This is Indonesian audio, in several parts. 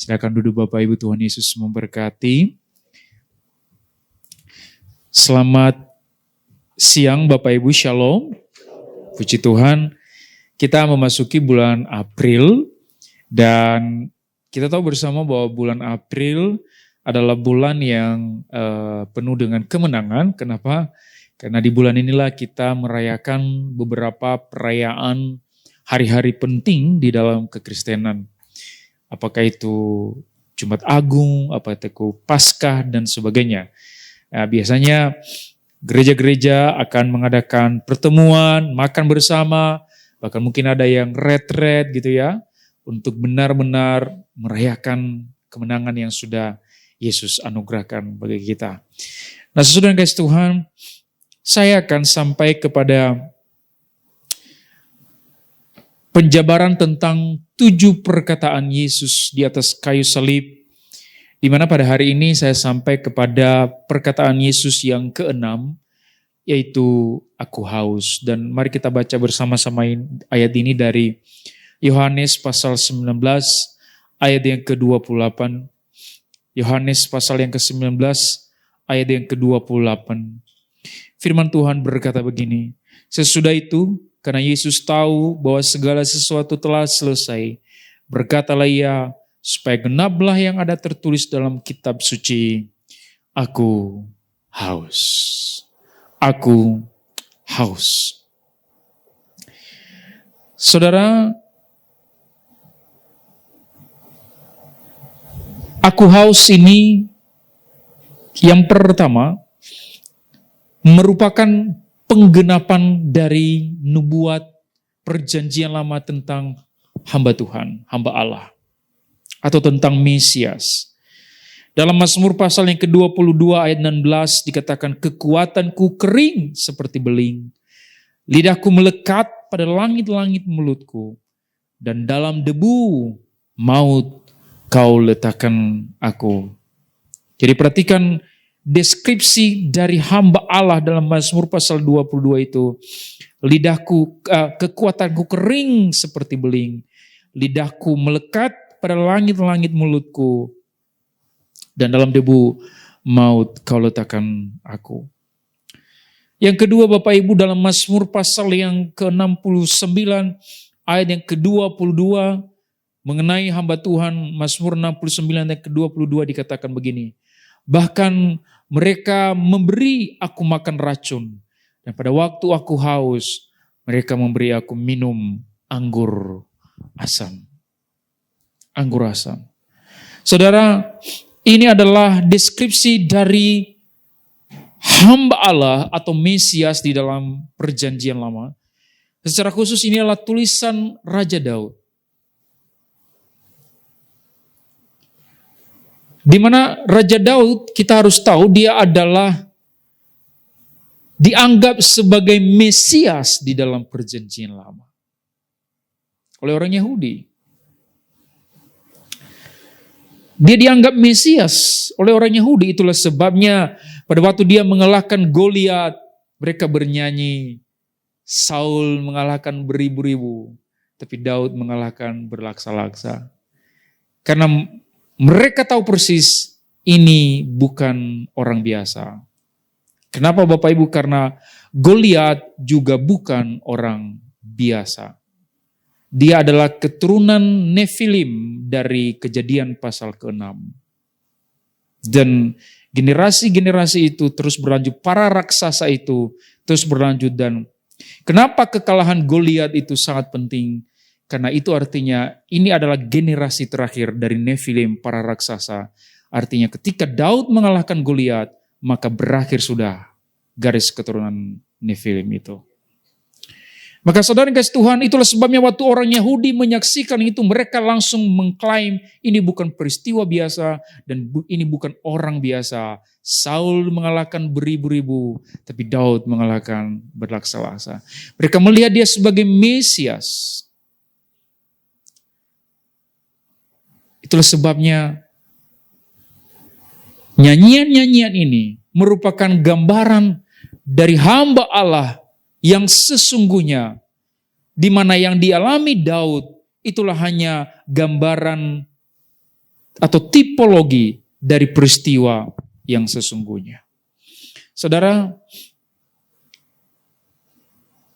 Silakan duduk Bapak Ibu, Tuhan Yesus memberkati. Selamat siang Bapak Ibu, Shalom. Puji Tuhan, kita memasuki bulan April dan kita tahu bersama bahwa bulan April adalah bulan yang penuh dengan kemenangan. Kenapa? Karena di bulan inilah kita merayakan beberapa perayaan hari-hari penting di dalam kekristenan. Apakah itu Jumat Agung, apakah itu Paskah dan sebagainya. Nah, biasanya gereja-gereja akan mengadakan pertemuan, makan bersama, bahkan mungkin ada yang retret gitu ya, untuk benar-benar merayakan kemenangan yang sudah Yesus anugerahkan bagi kita. Nah, sesudah guys Tuhan, saya akan sampai kepada penjabaran tentang 7 perkataan Yesus di atas kayu salib, di mana pada hari ini saya sampai kepada perkataan Yesus yang ke-6, yaitu aku haus. Dan mari kita baca bersama-sama ayat ini dari Yohanes pasal 19 ayat yang ke-28. Yohanes pasal yang ke-19 ayat yang ke-28. Firman Tuhan berkata begini, sesudah itu karena Yesus tahu bahwa segala sesuatu telah selesai, berkatalah ia, supaya genaplah yang ada tertulis dalam kitab suci, aku haus. Aku haus. Saudara, aku haus ini yang pertama merupakan penggenapan dari nubuat perjanjian lama tentang hamba Tuhan, hamba Allah, atau tentang Mesias. Dalam Mazmur pasal yang ke-22 ayat 16 dikatakan, kekuatanku kering seperti beling, lidahku melekat pada langit-langit mulutku, dan dalam debu maut kau letakkan aku. Jadi perhatikan deskripsi dari hamba Allah dalam Mazmur pasal 22 itu. Lidahku, kekuatanku kering seperti beling, lidahku melekat pada langit-langit mulutku, dan dalam debu maut kau letakkan aku. Yang kedua Bapak Ibu, dalam Mazmur pasal yang ke-69 ayat yang ke-22 mengenai hamba Tuhan, Mazmur 69 ayat ke-22 dikatakan begini, bahkan mereka memberi aku makan racun, dan pada waktu aku haus mereka memberi aku minum anggur asam. Anggur asam. Saudara, ini adalah deskripsi dari hamba Allah atau Mesias di dalam perjanjian lama. Secara khusus ini adalah tulisan Raja Daud. Di mana Raja Daud, kita harus tahu dia adalah dianggap sebagai Mesias di dalam perjanjian lama oleh orang Yahudi. Dia dianggap Mesias oleh orang Yahudi, itulah sebabnya pada waktu dia mengalahkan Goliat, mereka bernyanyi, Saul mengalahkan beribu-ribu, tapi Daud mengalahkan berlaksa-laksa. Karena mereka tahu persis ini bukan orang biasa. Kenapa Bapak Ibu? Karena Goliat juga bukan orang biasa. Dia adalah keturunan Nefilim dari Kejadian pasal ke-6. Dan generasi-generasi itu terus berlanjut, para raksasa itu terus berlanjut. Dan kenapa kekalahan Goliat itu sangat penting? Karena itu artinya ini adalah generasi terakhir dari Nefilim, para raksasa. Artinya ketika Daud mengalahkan Goliat, maka berakhir sudah garis keturunan Nefilim itu. Maka saudara kasih Tuhan, itulah sebabnya waktu orang Yahudi menyaksikan itu, mereka langsung mengklaim ini bukan peristiwa biasa dan ini bukan orang biasa. Saul mengalahkan beribu-ribu, tapi Daud mengalahkan berlaksa-laksa. Mereka melihat dia sebagai Mesias. Itulah sebabnya nyanyian-nyanyian ini merupakan gambaran dari hamba Allah yang sesungguhnya, di mana yang dialami Daud itulah hanya gambaran atau tipologi dari peristiwa yang sesungguhnya. Saudara,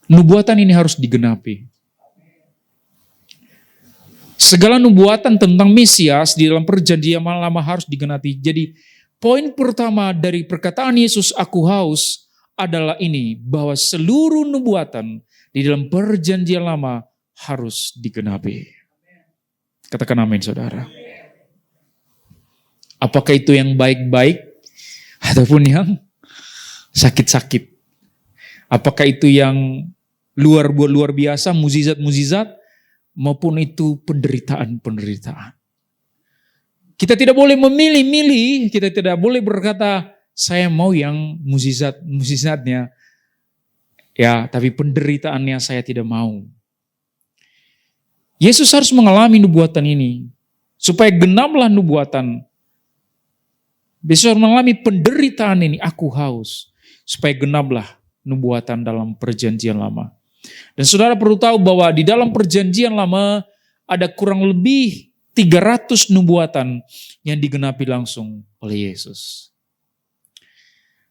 nubuatan ini harus digenapi. Segala nubuatan tentang Mesias di dalam perjanjian lama harus digenapi. Jadi poin pertama dari perkataan Yesus, aku haus, adalah ini, bahwa seluruh nubuatan di dalam perjanjian lama harus digenapi. Katakan amin, saudara. Apakah itu yang baik-baik ataupun yang sakit-sakit? Apakah itu yang luar biasa, mukjizat-mukjizat, maupun itu penderitaan-penderitaan? Kita tidak boleh memilih-milih, kita tidak boleh berkata, saya mau yang mukjizatnya, ya, tapi penderitaannya saya tidak mau. Yesus harus mengalami nubuatan ini, supaya genaplah nubuatan. Yesus harus mengalami penderitaan ini, aku haus, supaya genaplah nubuatan dalam perjanjian lama. Dan saudara perlu tahu bahwa di dalam perjanjian lama ada kurang lebih 300 nubuatan yang digenapi langsung oleh Yesus.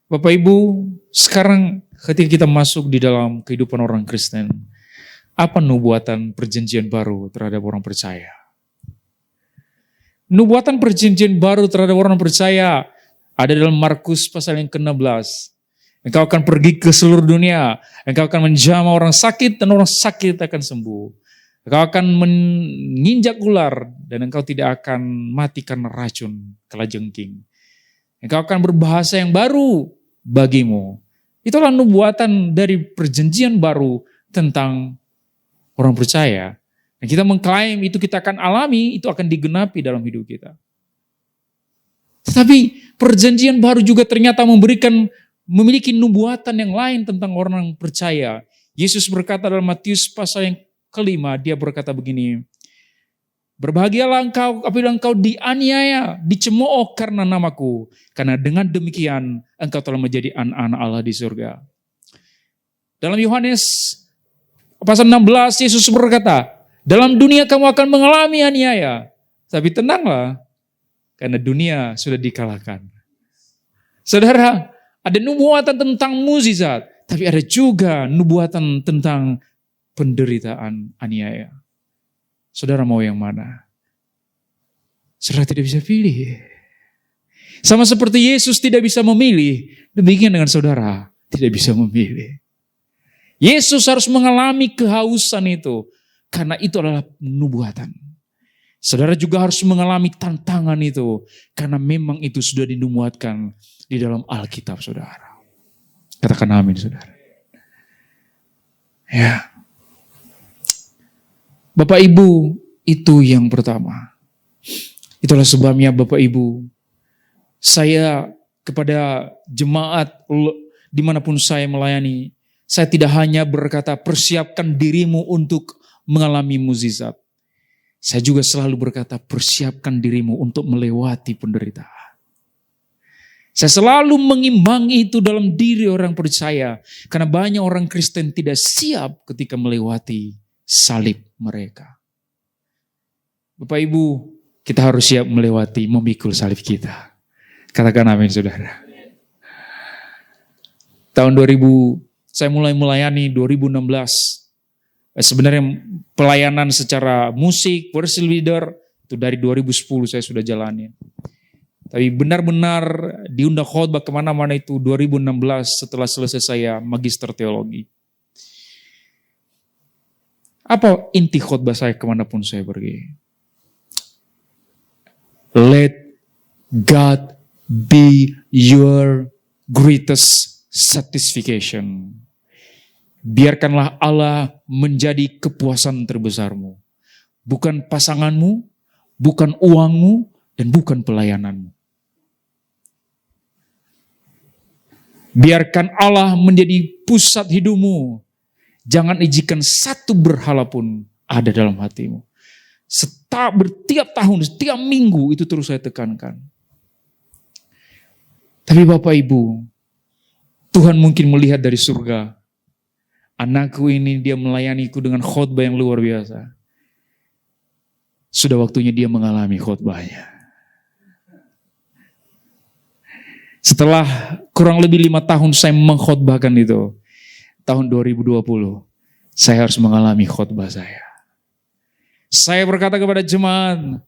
Bapak Ibu, sekarang ketika kita masuk di dalam kehidupan orang Kristen, apa nubuatan perjanjian baru terhadap orang percaya? Nubuatan perjanjian baru terhadap orang percaya ada dalam Markus pasal yang ke-16. Engkau akan pergi ke seluruh dunia. Engkau akan menjamah orang sakit dan orang sakit akan sembuh. Engkau akan menginjak ular dan engkau tidak akan mati karena racun kalajengking. Engkau akan berbahasa yang baru bagimu. Itulah nubuatan dari perjanjian baru tentang orang percaya. Dan kita mengklaim itu kita akan alami, itu akan digenapi dalam hidup kita. Tetapi perjanjian baru juga ternyata memiliki nubuatan yang lain tentang orang percaya. Yesus berkata dalam Matius pasal yang ke-5, dia berkata begini, berbahagialah engkau apabila engkau dianiaya, dicemooh karena namaku, karena dengan demikian engkau telah menjadi anak-anak Allah di surga. Dalam Yohanes pasal 16, Yesus berkata, dalam dunia kamu akan mengalami aniaya, tapi tenanglah, karena dunia sudah dikalahkan. Saudara, ada nubuatan tentang mukjizat, tapi ada juga nubuatan tentang penderitaan aniaya. Saudara mau yang mana? Saudara tidak bisa pilih. Sama seperti Yesus tidak bisa memilih, demikian dengan saudara tidak bisa memilih. Yesus harus mengalami kehausan itu, karena itu adalah nubuatan. Saudara juga harus mengalami tantangan itu, karena memang itu sudah dinubuatkan di dalam Alkitab, saudara. Katakan amin, saudara. Ya. Bapak Ibu, itu yang pertama. Itulah sebabnya Bapak Ibu, saya kepada jemaat dimanapun saya melayani, saya tidak hanya berkata persiapkan dirimu untuk mengalami mukjizat. Saya juga selalu berkata persiapkan dirimu untuk melewati penderitaan. Saya selalu mengimbangi itu dalam diri orang percaya. Karena banyak orang Kristen tidak siap ketika melewati salib mereka. Bapak Ibu, kita harus siap melewati, memikul salib kita. Katakan amin, saudara. Tahun 2000, saya mulai melayani 2016. Sebenarnya pelayanan secara musik, worship leader, itu dari 2010 saya sudah jalani. Tapi benar-benar diundang khotbah kemana-mana itu 2016 setelah selesai saya magister teologi. Apa inti khotbah saya kemanapun saya pergi? Let God be your greatest satisfaction. Biarkanlah Allah menjadi kepuasan terbesarmu. Bukan pasanganmu, bukan uangmu, dan bukan pelayananmu. Biarkan Allah menjadi pusat hidupmu. Jangan izinkan satu berhala pun ada dalam hatimu. Setiap tahun, setiap minggu itu terus saya tekankan. Tapi Bapak Ibu, Tuhan mungkin melihat dari surga. Anakku ini dia melayaniku dengan khotbah yang luar biasa. Sudah waktunya dia mengalami khotbahnya. Setelah kurang lebih 5 tahun saya mengkhotbahkan itu, tahun 2020, saya harus mengalami khotbah saya. Saya berkata kepada jemaat,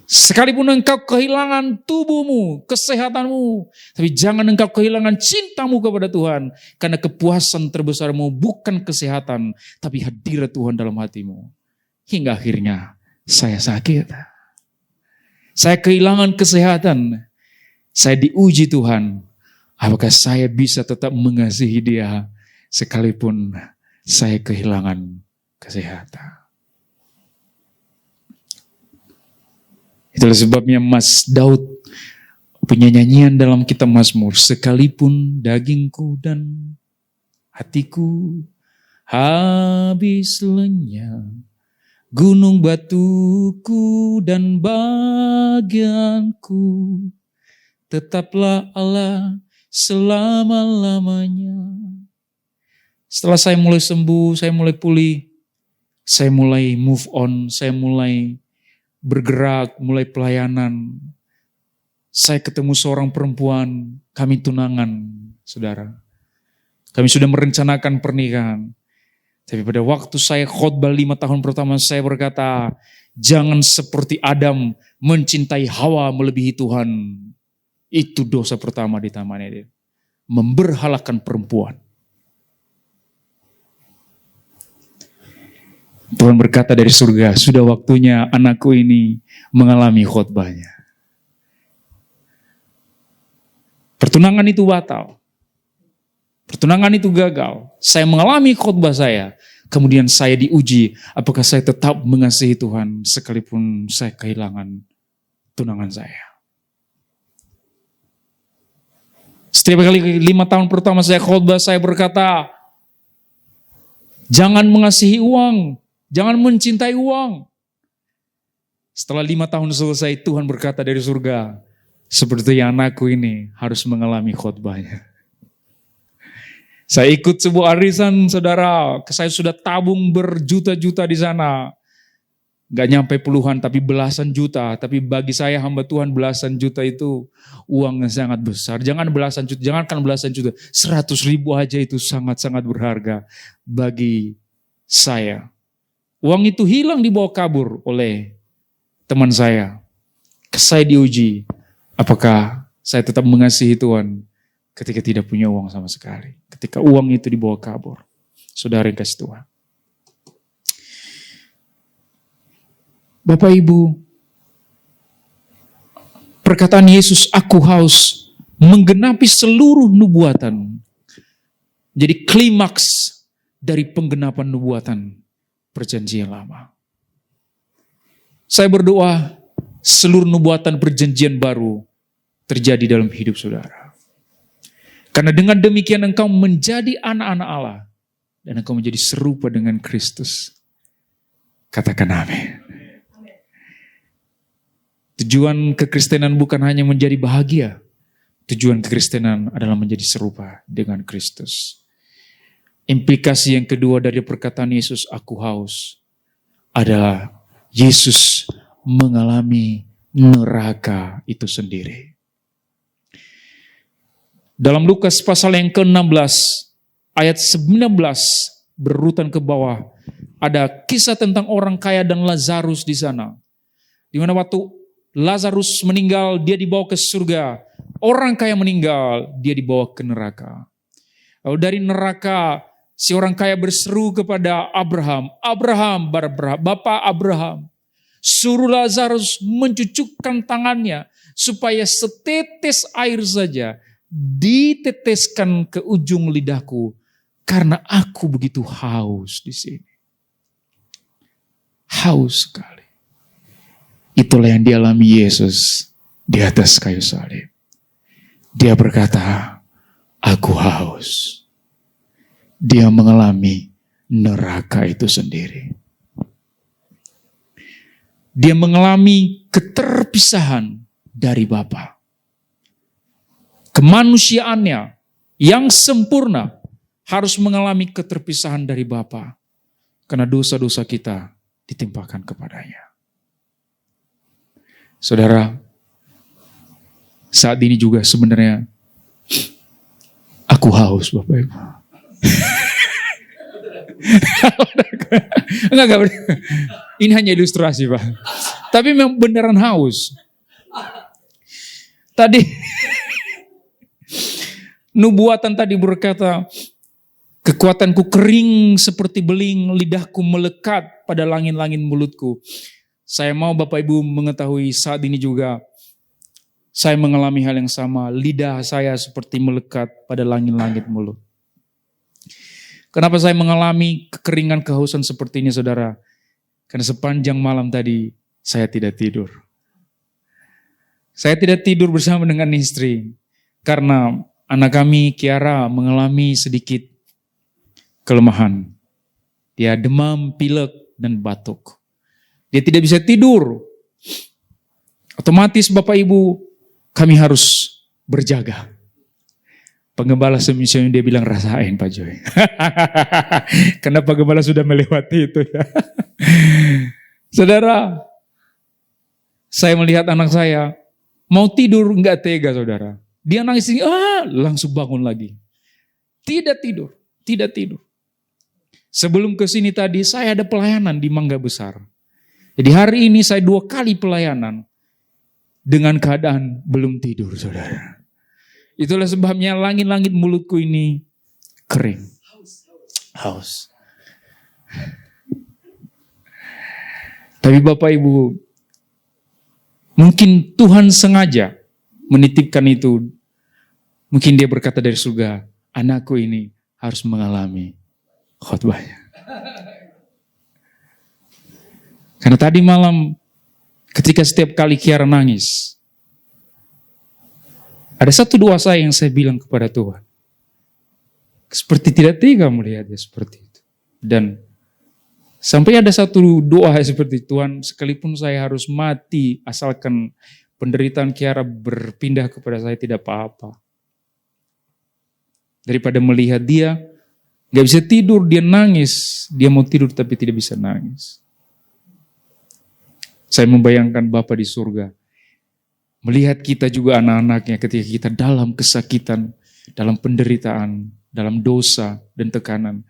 sekalipun engkau kehilangan tubuhmu, kesehatanmu, tapi jangan engkau kehilangan cintamu kepada Tuhan. Karena kepuasan terbesarmu bukan kesehatan, tapi hadirat Tuhan dalam hatimu. Hingga akhirnya saya sakit. Saya kehilangan kesehatan. Saya diuji Tuhan. Apakah saya bisa tetap mengasihi Dia sekalipun saya kehilangan kesehatan? Itulah sebabnya Mas Daud punya nyanyian dalam kitab Mazmur. Sekalipun dagingku dan hatiku habis lenyap, gunung batuku dan bagianku, tetaplah Allah selama-lamanya. Setelah saya mulai sembuh, saya mulai pulih, saya mulai move on, saya mulai bergerak, mulai pelayanan. Saya ketemu seorang perempuan, kami tunangan, saudara. Kami sudah merencanakan pernikahan. Tapi pada waktu saya khotbah 5 tahun pertama, saya berkata, jangan seperti Adam mencintai Hawa melebihi Tuhan. Itu dosa pertama di Taman Eden. Memberhalakan perempuan. Tuhan berkata dari surga, sudah waktunya anakku ini mengalami khotbahnya. Pertunangan itu batal. Pertunangan itu gagal. Saya mengalami khotbah saya. Kemudian saya diuji, apakah saya tetap mengasihi Tuhan sekalipun saya kehilangan tunangan saya. Setiap kali 5 tahun pertama saya khotbah, saya berkata, jangan mengasihi uang. Jangan mencintai uang. Setelah 5 tahun selesai, Tuhan berkata dari surga, seperti anakku ini harus mengalami khotbahnya. Saya ikut sebuah arisan, saudara. Saya sudah tabung berjuta-juta di sana. Gak nyampe puluhan, tapi belasan juta. Tapi bagi saya hamba Tuhan, belasan juta itu uang yang sangat besar. Jangankan belasan juta, 100.000 aja itu sangat-sangat berharga bagi saya. Uang itu hilang dibawa kabur oleh teman saya. Saya diuji, apakah saya tetap mengasihi Tuhan ketika tidak punya uang sama sekali. Ketika uang itu dibawa kabur. Saudara yang kasih Tuhan. Bapak Ibu, perkataan Yesus, aku haus, menggenapi seluruh nubuatan. Jadi klimaks dari penggenapan nubuatan Perjanjian Lama. Saya berdoa seluruh nubuatan Perjanjian Baru terjadi dalam hidup saudara. Karena dengan demikian engkau menjadi anak-anak Allah dan engkau menjadi serupa dengan Kristus. Katakan amin. Tujuan kekristenan bukan hanya menjadi bahagia. Tujuan kekristenan adalah menjadi serupa dengan Kristus. Implikasi yang kedua dari perkataan Yesus, aku haus, adalah Yesus mengalami neraka itu sendiri. Dalam Lukas pasal yang ke-16, ayat 19, berurutan ke bawah, ada kisah tentang orang kaya dan Lazarus di sana. Di mana waktu Lazarus meninggal, dia dibawa ke surga. Orang kaya meninggal, dia dibawa ke neraka. Lalu dari neraka, si orang kaya berseru kepada Abraham, Bapak Abraham, suruh Lazarus mencucukkan tangannya supaya setetes air saja diteteskan ke ujung lidahku karena aku begitu haus di sini. Haus sekali. Itulah yang dialami Yesus di atas kayu salib. Dia berkata, aku haus. Dia mengalami neraka itu sendiri. Dia mengalami keterpisahan dari Bapa. Kemanusiaannya yang sempurna harus mengalami keterpisahan dari Bapa. Karena dosa-dosa kita ditimpakan kepadanya. Saudara, Saat ini juga sebenarnya aku haus, Bapak Ibu. Enggak. Ini hanya ilustrasi, Pak. Tapi memang beneran haus. Tadi nubuatan tadi berkata, kekuatanku kering seperti beling, lidahku melekat pada langit-langit mulutku. Saya mau Bapak Ibu mengetahui saat ini juga saya mengalami hal yang sama. Lidah saya seperti melekat pada langit-langit mulut. Kenapa saya mengalami kekeringan kehausan seperti ini, saudara? Karena sepanjang malam tadi saya tidak tidur. Saya tidak tidur bersama dengan istri. Karena anak kami, Kiara, mengalami sedikit kelemahan. Dia demam, pilek, dan batuk. Dia tidak bisa tidur. Otomatis Bapak Ibu, kami harus berjaga. Penggembala semisalnya dia bilang rasain Pak Joy. Karena penggembala sudah melewati itu ya. Saudara, saya melihat anak saya mau tidur enggak tega, saudara. Dia nangis, langsung bangun lagi. Tidak tidur. Sebelum ke sini tadi saya ada pelayanan di Mangga Besar. Jadi hari ini saya 2 kali pelayanan dengan keadaan belum tidur, saudara. Itulah sebabnya langit-langit mulutku ini kering. Haus. Tapi Bapak Ibu, mungkin Tuhan sengaja menitipkan itu. Mungkin dia berkata dari surga, anakku ini harus mengalami khotbahnya. Karena tadi malam ketika setiap kali Kiara nangis, ada 1 doa saya yang saya bilang kepada Tuhan. Seperti tidak tega melihatnya seperti itu. Dan sampai ada 1 doa seperti Tuhan, sekalipun saya harus mati, asalkan penderitaan Kiara berpindah kepada saya tidak apa-apa. Daripada melihat dia, gak bisa tidur, dia nangis. Dia mau tidur tapi tidak bisa nangis. Saya membayangkan Bapa di surga. Melihat kita juga anak-anaknya ketika kita dalam kesakitan, dalam penderitaan, dalam dosa dan tekanan.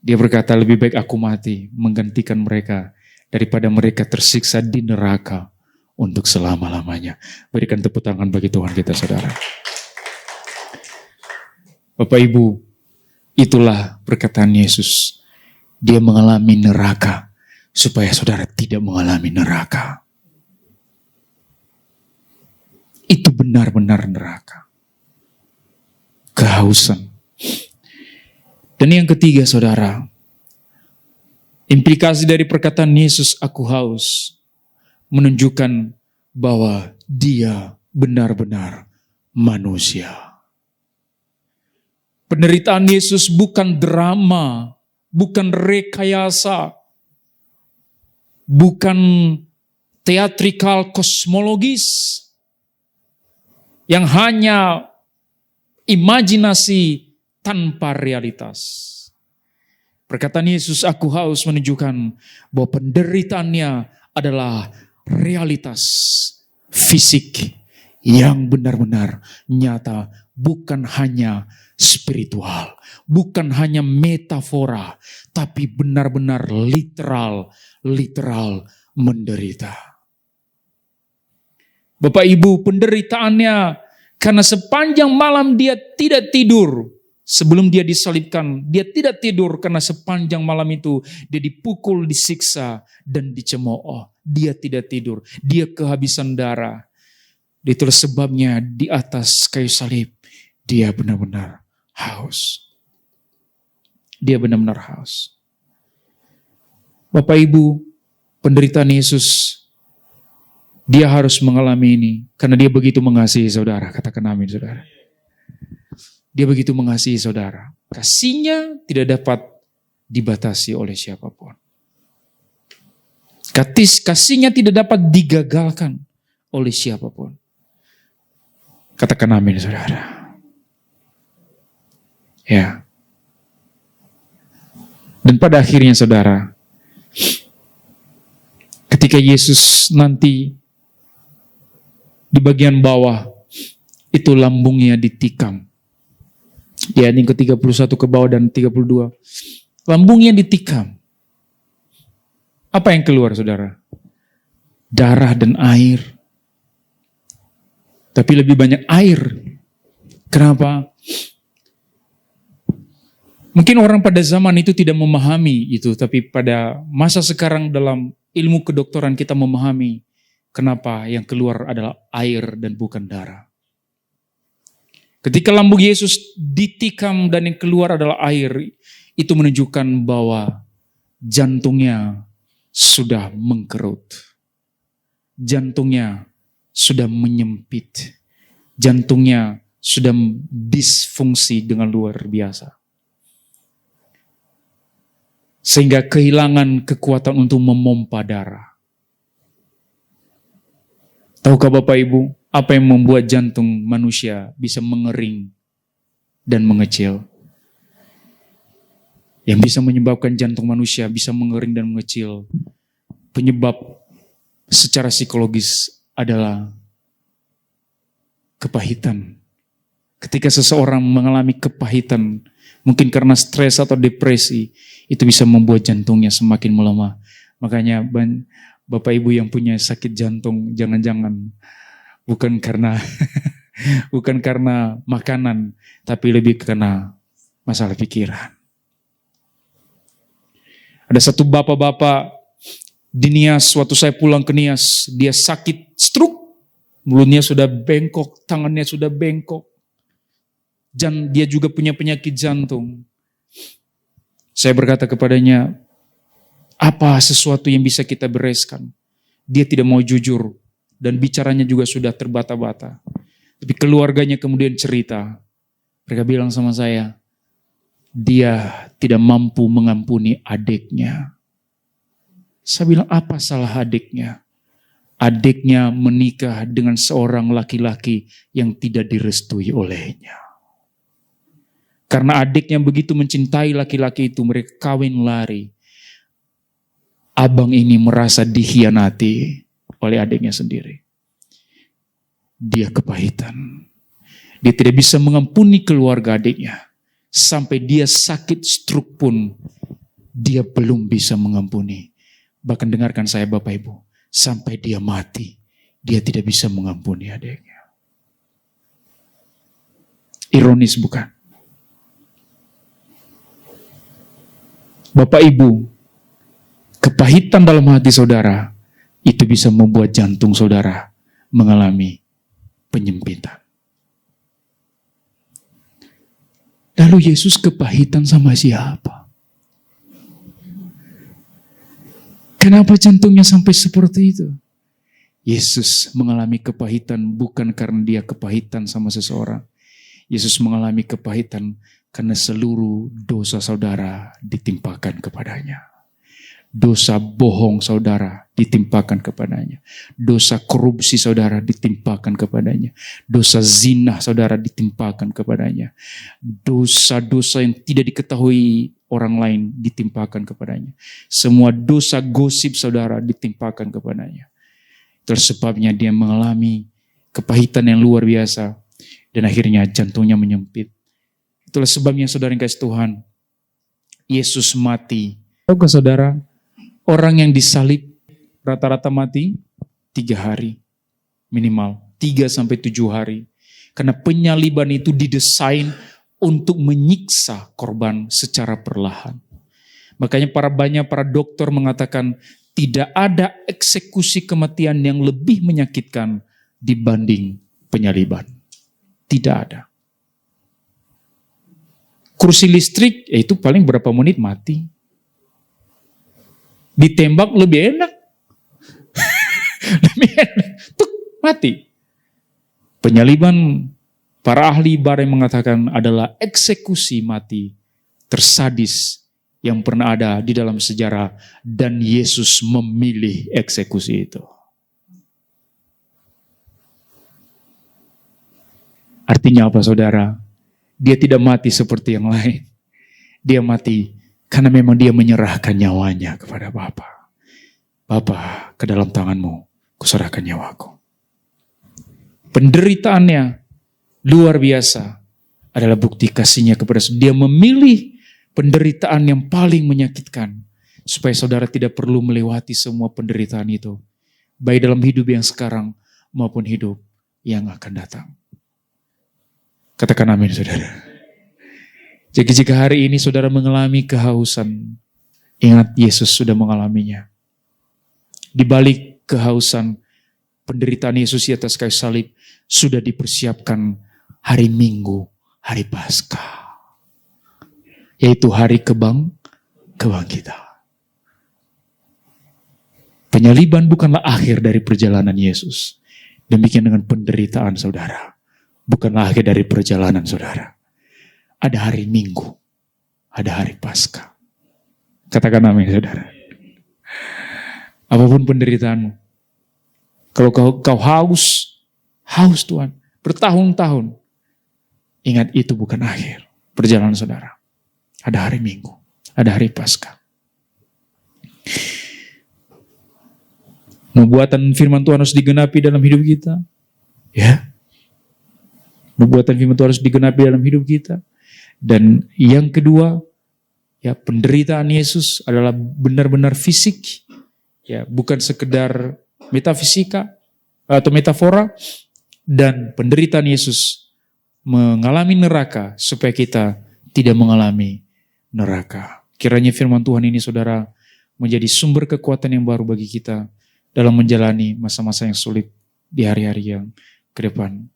Dia berkata, lebih baik aku mati menggantikan mereka daripada mereka tersiksa di neraka untuk selama-lamanya. Berikan tepuk tangan bagi Tuhan kita, saudara. Bapak Ibu, itulah perkataan Yesus. Dia mengalami neraka supaya saudara tidak mengalami neraka. Itu benar-benar neraka. Kehausan. Dan yang ketiga, saudara, implikasi dari perkataan Yesus, aku haus, menunjukkan bahwa dia benar-benar manusia. Penderitaan Yesus bukan drama, bukan rekayasa, bukan teatrikal kosmologis, yang hanya imajinasi tanpa realitas. Perkataan Yesus, aku haus, menunjukkan bahwa penderitaannya adalah realitas fisik yang benar-benar nyata, bukan hanya spiritual, bukan hanya metafora, tapi benar-benar literal menderita. Bapak Ibu, penderitaannya karena sepanjang malam dia tidak tidur. Sebelum dia disalibkan, dia tidak tidur karena sepanjang malam itu dia dipukul, disiksa, dan dicemooh. Dia tidak tidur, dia kehabisan darah. Itulah sebabnya di atas kayu salib, dia benar-benar haus. Dia benar-benar haus. Bapak Ibu, penderitaan Yesus, dia harus mengalami ini karena dia begitu mengasihi saudara. Katakan amin, saudara. Dia begitu mengasihi saudara. Kasihnya tidak dapat dibatasi oleh siapapun. Kasihnya tidak dapat digagalkan oleh siapapun. Katakan amin, saudara. Ya. Dan pada akhirnya, saudara, ketika Yesus nanti Di bagian bawah itu lambungnya ditikam. Di ayat yang ke-31 ke bawah dan 32. Lambungnya ditikam. Apa yang keluar, saudara? Darah dan air. Tapi lebih banyak air. Kenapa? Mungkin orang pada zaman itu tidak memahami itu, tapi pada masa sekarang dalam ilmu kedokteran kita memahami kenapa yang keluar adalah air dan bukan darah. Ketika lambung Yesus ditikam dan yang keluar adalah air, itu menunjukkan bahwa jantungnya sudah mengkerut. Jantungnya sudah menyempit. Jantungnya sudah disfungsi dengan luar biasa. Sehingga kehilangan kekuatan untuk memompa darah. Tahukah Bapak Ibu, apa yang membuat jantung manusia bisa mengering dan mengecil? Yang bisa menyebabkan jantung manusia bisa mengering dan mengecil, penyebab secara psikologis adalah kepahitan. Ketika seseorang mengalami kepahitan, mungkin karena stres atau depresi, itu bisa membuat jantungnya semakin melemah. Makanya Bapak Ibu yang punya sakit jantung, jangan-jangan bukan karena bukan karena makanan, tapi lebih karena masalah pikiran. Ada satu bapak-bapak di Nias, waktu saya pulang ke Nias, dia sakit stroke, mulutnya sudah bengkok, tangannya sudah bengkok. Dan dia juga punya penyakit jantung. Saya berkata kepadanya, apa sesuatu yang bisa kita bereskan? Dia tidak mau jujur dan bicaranya juga sudah terbata-bata. Tapi keluarganya kemudian cerita. Mereka bilang sama saya, dia tidak mampu mengampuni adiknya. Saya bilang, apa salah adiknya? Adiknya menikah dengan seorang laki-laki yang tidak direstui olehnya. Karena adiknya begitu mencintai laki-laki itu, mereka kawin lari. Abang ini merasa dikhianati oleh adiknya sendiri. Dia kepahitan. Dia tidak bisa mengampuni keluarga adiknya. Sampai dia sakit stroke pun, dia belum bisa mengampuni. Bahkan dengarkan saya Bapak Ibu, sampai dia mati, dia tidak bisa mengampuni adiknya. Ironis bukan? Bapak Ibu, kepahitan dalam hati saudara, itu bisa membuat jantung saudara mengalami penyempitan. Lalu Yesus kepahitan sama siapa? Kenapa jantungnya sampai seperti itu? Yesus mengalami kepahitan bukan karena dia kepahitan sama seseorang. Yesus mengalami kepahitan karena seluruh dosa saudara ditimpakan kepadanya. Dosa bohong saudara ditimpakan kepadanya. Dosa korupsi saudara ditimpakan kepadanya. Dosa zina saudara ditimpakan kepadanya. Dosa-dosa yang tidak diketahui orang lain ditimpakan kepadanya. Semua dosa gosip saudara ditimpakan kepadanya. Terus sebabnya dia mengalami kepahitan yang luar biasa. Dan akhirnya jantungnya menyempit. Itulah sebabnya saudara yang kasih Tuhan. Yesus mati. Tahukah saudara? Orang yang disalib rata-rata mati 3 hari minimal, 3-7 hari. Karena penyaliban itu didesain untuk menyiksa korban secara perlahan. Makanya banyak para dokter mengatakan tidak ada eksekusi kematian yang lebih menyakitkan dibanding penyaliban. Tidak ada. Kursi listrik, itu paling berapa menit mati. Ditembak lebih enak. Lebih enak. Tuk, mati. Penyaliban, para ahli bareng mengatakan adalah eksekusi mati tersadis yang pernah ada di dalam sejarah. Dan Yesus memilih eksekusi itu. Artinya apa saudara? Dia tidak mati seperti yang lain. Dia mati karena memang dia menyerahkan nyawanya kepada Bapa. Bapa, ke dalam tanganmu kuserahkan nyawaku. penderitaannya luar biasa adalah bukti kasihnya kepada saudara. Dia memilih penderitaan yang paling menyakitkan supaya saudara tidak perlu melewati semua penderitaan itu, baik dalam hidup yang sekarang maupun hidup yang akan datang. Katakan amin, saudara. Jadi jika hari ini saudara mengalami kehausan, ingat Yesus sudah mengalaminya. Di balik kehausan, penderitaan Yesus di atas kayu salib sudah dipersiapkan hari Minggu, hari Paskah, yaitu hari kebangkitan. Penyaliban bukanlah akhir dari perjalanan Yesus. Demikian dengan penderitaan saudara, bukanlah akhir dari perjalanan saudara. Ada hari Minggu, ada hari Paskah. Katakan amin, saudara. Apapun penderitaanmu, kalau kau haus Tuhan, bertahun-tahun, ingat itu bukan akhir perjalanan saudara. Ada hari Minggu, ada hari Paskah. Nubuatan firman Tuhan harus digenapi dalam hidup kita. Ya. Nubuatan firman Tuhan harus digenapi dalam hidup kita. Dan yang kedua, ya, penderitaan Yesus adalah benar-benar fisik. Ya, bukan sekedar metafisika atau metafora. Dan penderitaan Yesus mengalami neraka supaya kita tidak mengalami neraka. Kiranya firman Tuhan ini saudara menjadi sumber kekuatan yang baru bagi kita dalam menjalani masa-masa yang sulit di hari-hari yang ke depan.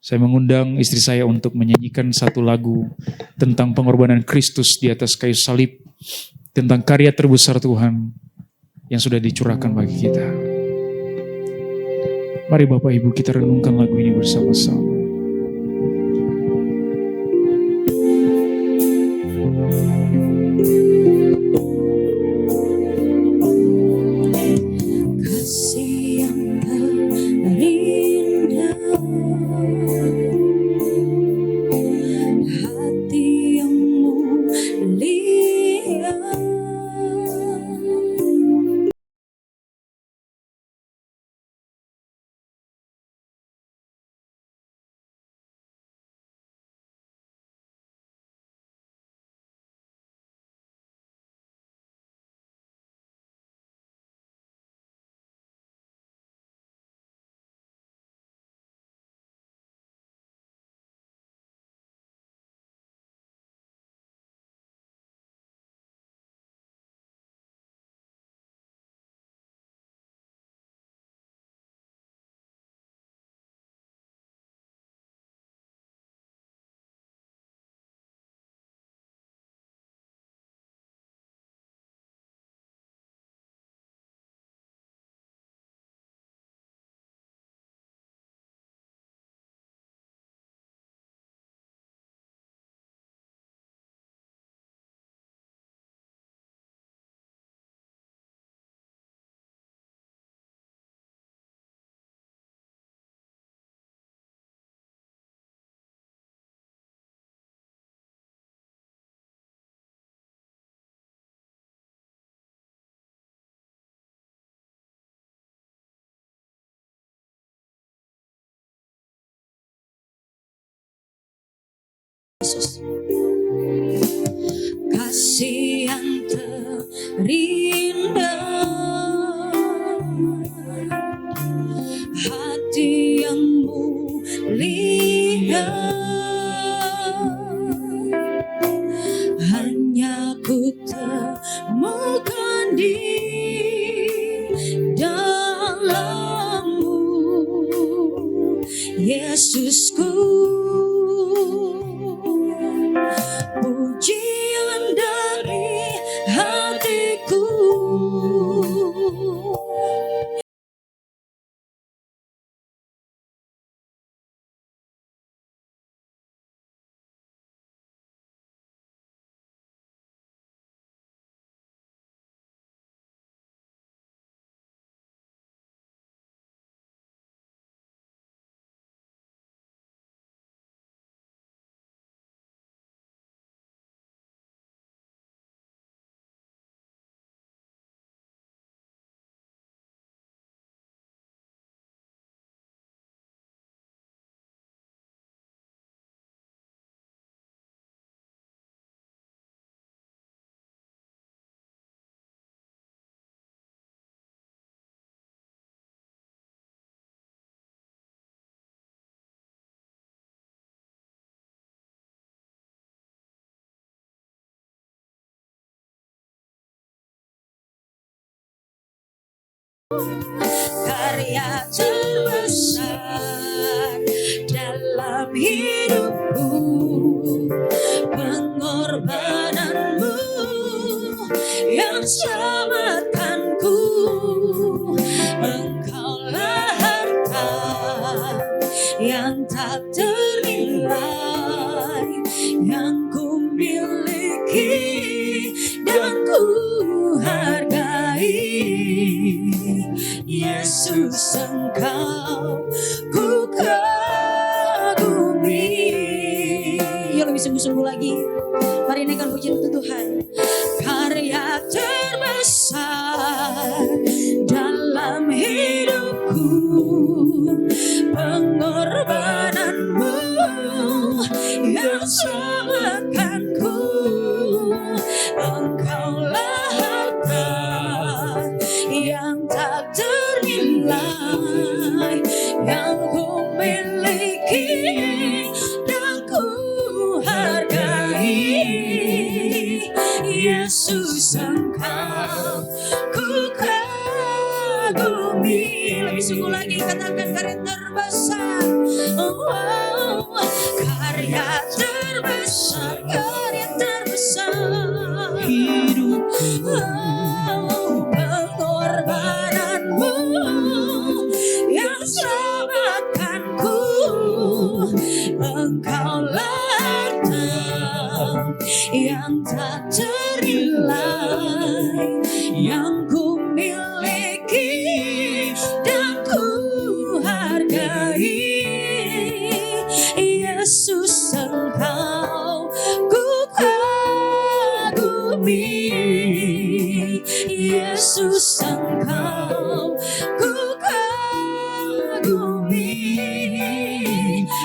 Saya mengundang istri saya untuk menyanyikan satu lagu tentang pengorbanan Kristus di atas kayu salib, tentang karya terbesar Tuhan yang sudah dicurahkan bagi kita. Mari Bapak Ibu kita renungkan lagu ini bersama-sama. Kasih yang terindah, hati yang mulia, hanya ku temukan di dalam-Mu, Yesusku. Pujian dari hatiku. karya terbesar dalam hidupku, pengorbananmu yang selamatkanku. Engkaulah harta yang tak ternilai yang ku miliki dan ku hargai. Yesus, Engkau ku kagumi. Yuk lebih sungguh-sungguh lagi. Mari naikkan pujian untuk Tuhan. Karya terbesar dalam hidupku, pengorbananmu yang selamatkanku. Engkaulah harta yang tak ternilai yang ku miliki dan ku hargai. Yesus, Engkau ku kagumi. Lebih sungguh lagi katakan karya terbesar. Karya terbesar, karya terbesar hidupku, pengorbananmu yang selamatkanku. Engkaulah harta yang tak ternilai yang ku miliki dan ku hargai. Yesus, Engkau ku kagumi. Yesus, Engkau ku kagumi.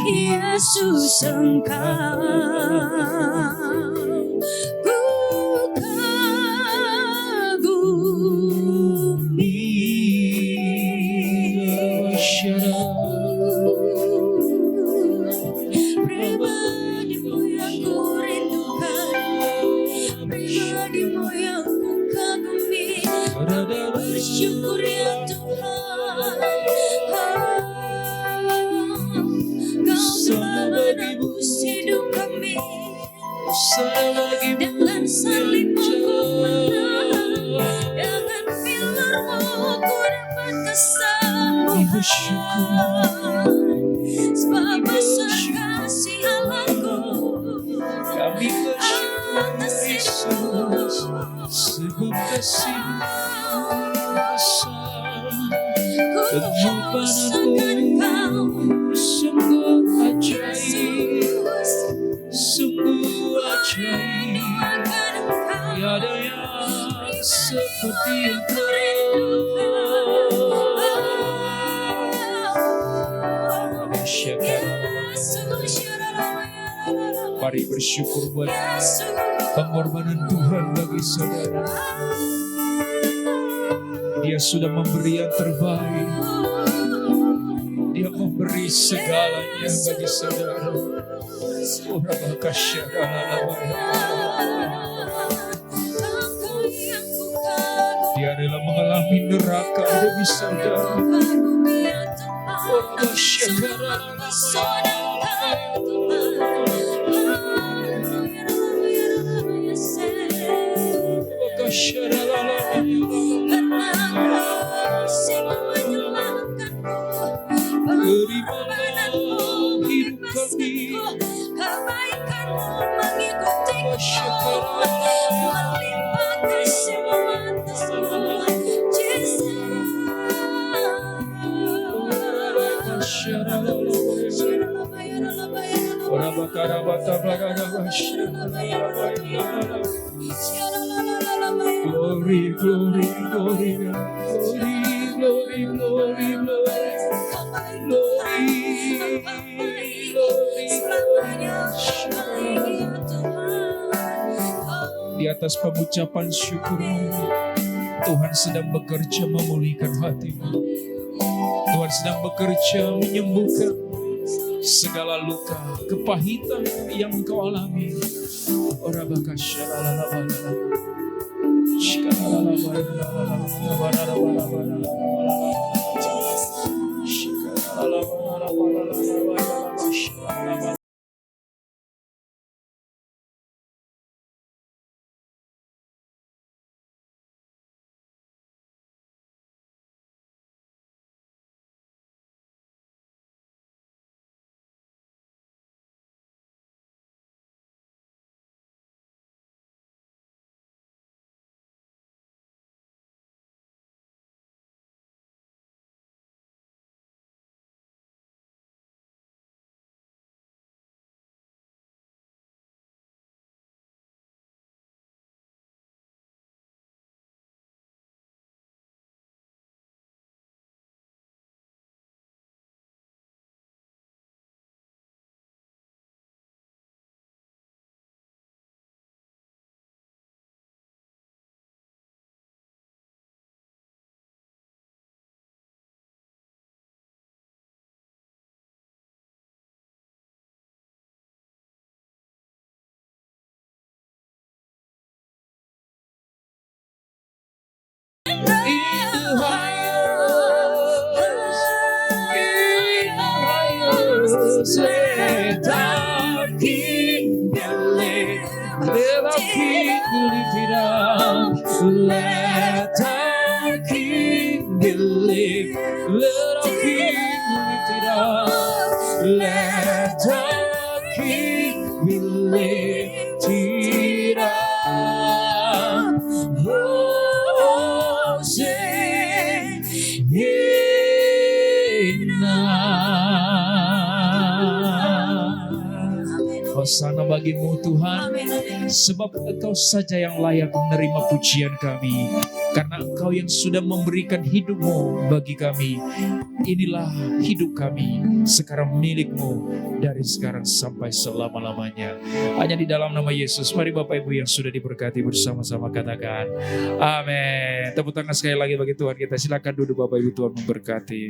Yesus, Engkau ku pribadimu yang ku rindukan, pribadimu yang ku kagumi. Bersyukur ya Tuhan, Kau telah menebus hidup kami. Dengan salibmu ku menang, dengan pilarmu ku dapat kesembuhan. Sebab besar kasih Allahku atas hidupku. Sebab kasih Ku rasakan Kau, sungguh ajaib, Yesus. sungguh ajaib. Doakan Engkau, Tiada yang seperti ku Engkau. Mari bersyukur buat pengorbanan Tuhan bagi saudara. Dia sudah memberi yang terbaik. Dia memberi segalanya bagi saudara. Dia rela mengalami neraka demi saudara. Terimalah hidup kami, kebaikanmu mengikutiku, melimpah kasih-Mu atasku, Glory, glory, glory, glory, glory, glory, glory. Di atas pengucapan syukurmu, Tuhan sedang bekerja memulihkan hatimu. Tuhan sedang bekerja menyembuhkan segala luka, kepahitan yang engkau alami. King be lifted Let our King be lifted up. Let our King be lifted. Let our King be lifted up. Let our King be lifted up. Hosana. Hosana bagimu Tuhan. Amin, amin. Sebab Engkau saja yang layak menerima pujian kami. Karena Engkau yang sudah memberikan hidup-Mu bagi kami. Inilah hidup kami, sekarang milik-Mu, dari sekarang sampai selama-lamanya. Hanya di dalam nama Yesus. Mari Bapak Ibu yang sudah diberkati bersama-sama katakan amin. Tepuk tangan sekali lagi bagi Tuhan kita. Silakan duduk Bapak Ibu, Tuhan memberkati.